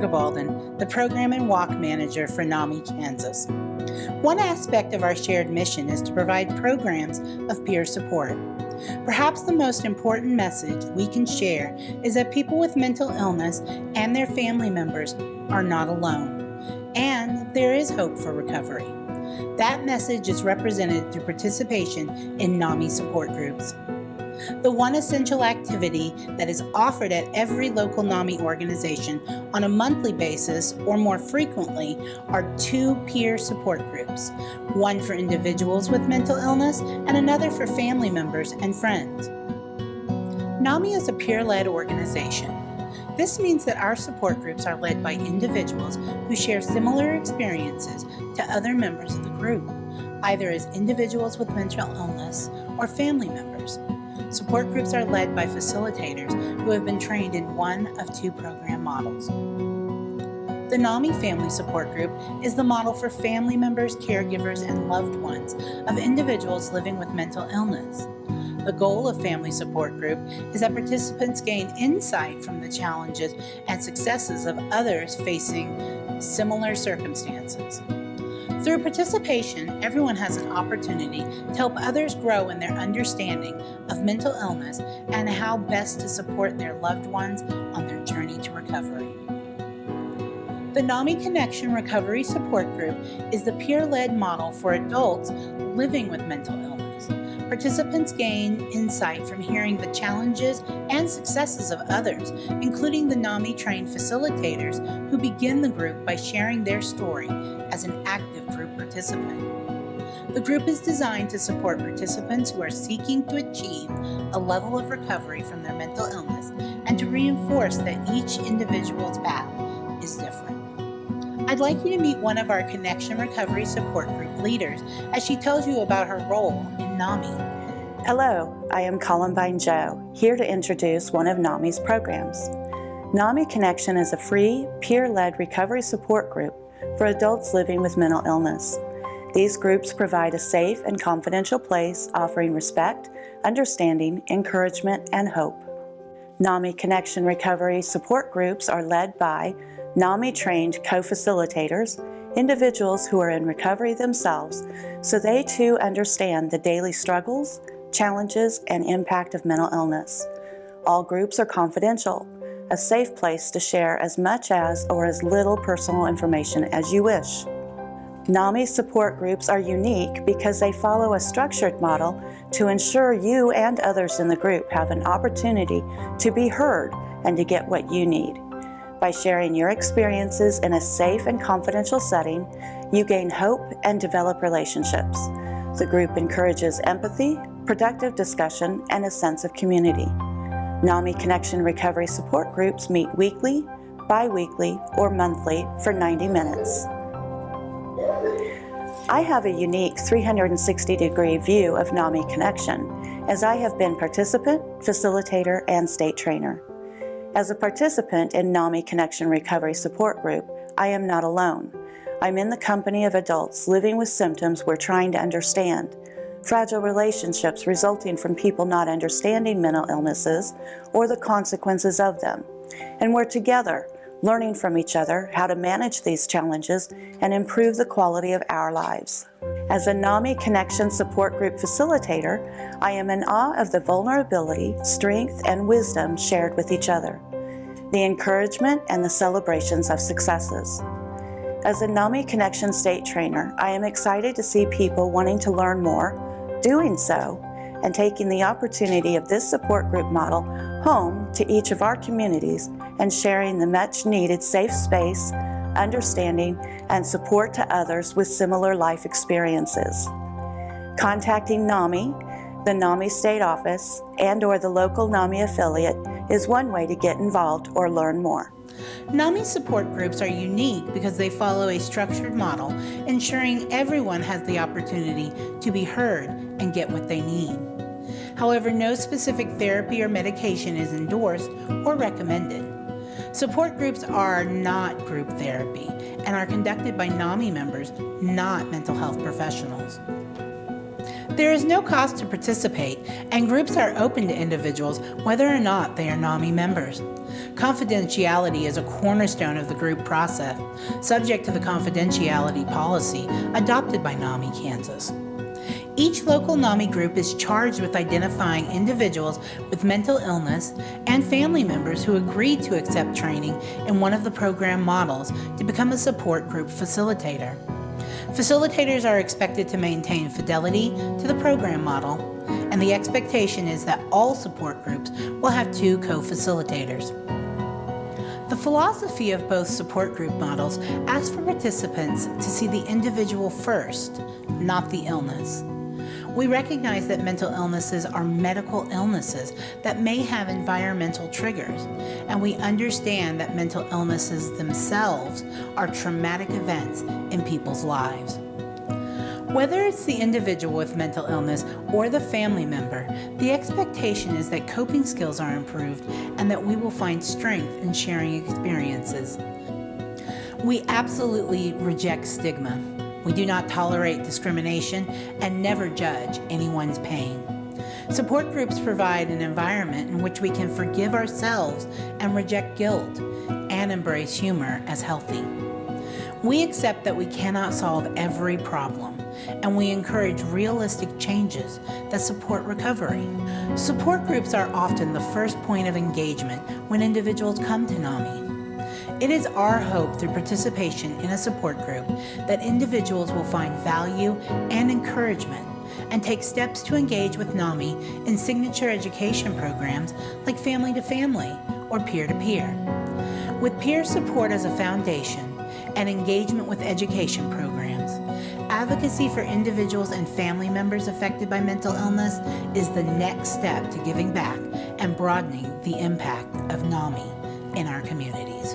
Archibaldin, the Program and Walk Manager for NAMI Kansas. One aspect of our shared mission is to provide programs of peer support. Perhaps the most important message we can share is that people with mental illness and their family members are not alone, and there is hope for recovery. That message is represented through participation in NAMI support groups. The one essential activity that is offered at every local NAMI organization on a monthly basis or more frequently are 2 peer support groups, one for individuals with mental illness and another for family members and friends. NAMI is a peer-led organization. This means that our support groups are led by individuals who share similar experiences to other members of the group, either as individuals with mental illness or family members. Support groups are led by facilitators who have been trained in one of 2 program models. The NAMI Family Support Group is the model for family members, caregivers, and loved ones of individuals living with mental illness. The goal of Family Support Group is that participants gain insight from the challenges and successes of others facing similar circumstances. Through participation, everyone has an opportunity to help others grow in their understanding of mental illness and how best to support their loved ones on their journey to recovery. The NAMI Connection Recovery Support Group is the peer-led model for adults living with mental illness. Participants gain insight from hearing the challenges and successes of others, including the NAMI-trained facilitators who begin the group by sharing their story as an active group participant. The group is designed to support participants who are seeking to achieve a level of recovery from their mental illness and to reinforce that each individual's path is different. I'd like you to meet one of our Connection Recovery Support Group leaders as she tells you about her role in NAMI. Hello, I am Columbine Joe, here to introduce one of NAMI's programs. NAMI Connection is a free, peer-led recovery support group for adults living with mental illness. These groups provide a safe and confidential place offering respect, understanding, encouragement, and hope. NAMI Connection Recovery Support Groups are led by NAMI-trained co-facilitators, individuals who are in recovery themselves, so they too understand the daily struggles, challenges, and impact of mental illness. All groups are confidential, a safe place to share as much as or as little personal information as you wish. NAMI support groups are unique because they follow a structured model to ensure you and others in the group have an opportunity to be heard and to get what you need. By sharing your experiences in a safe and confidential setting, you gain hope and develop relationships. The group encourages empathy, productive discussion, and a sense of community. NAMI Connection Recovery Support Groups meet weekly, bi-weekly, or monthly for 90 minutes. I have a unique 360-degree view of NAMI Connection, as I have been participant, facilitator, and state trainer. As a participant in NAMI Connection Recovery Support Group, I am not alone. I'm in the company of adults living with symptoms we're trying to understand, fragile relationships resulting from people not understanding mental illnesses or the consequences of them. And we're together, learning from each other how to manage these challenges and improve the quality of our lives. As a NAMI Connection Support Group facilitator, I am in awe of the vulnerability, strength, and wisdom shared with each other, the encouragement and the celebrations of successes. As a NAMI Connection state trainer, I am excited to see people wanting to learn more, doing so, and taking the opportunity of this support group model home to each of our communities and sharing the much-needed safe space, understanding, and support to others with similar life experiences. Contacting NAMI, the NAMI State Office, and/or the local NAMI affiliate is one way to get involved or learn more. NAMI support groups are unique because they follow a structured model, ensuring everyone has the opportunity to be heard and get what they need. However, no specific therapy or medication is endorsed or recommended. Support groups are not group therapy and are conducted by NAMI members, not mental health professionals. There is no cost to participate, and groups are open to individuals whether or not they are NAMI members. Confidentiality is a cornerstone of the group process, subject to the confidentiality policy adopted by NAMI Kansas. Each local NAMI group is charged with identifying individuals with mental illness and family members who agree to accept training in one of the program models to become a support group facilitator. Facilitators are expected to maintain fidelity to the program model, and the expectation is that all support groups will have 2 co-facilitators. The philosophy of both support group models asks for participants to see the individual first, not the illness. We recognize that mental illnesses are medical illnesses that may have environmental triggers, and we understand that mental illnesses themselves are traumatic events in people's lives. Whether it's the individual with mental illness or the family member, the expectation is that coping skills are improved and that we will find strength in sharing experiences. We absolutely reject stigma. We do not tolerate discrimination and never judge anyone's pain. Support groups provide an environment in which we can forgive ourselves and reject guilt and embrace humor as healthy. We accept that we cannot solve every problem, and we encourage realistic changes that support recovery. Support groups are often the first point of engagement when individuals come to NAMI. It is our hope through participation in a support group that individuals will find value and encouragement and take steps to engage with NAMI in signature education programs like Family to Family or Peer to Peer. With peer support as a foundation and engagement with education programs, advocacy for individuals and family members affected by mental illness is the next step to giving back and broadening the impact of NAMI in our communities.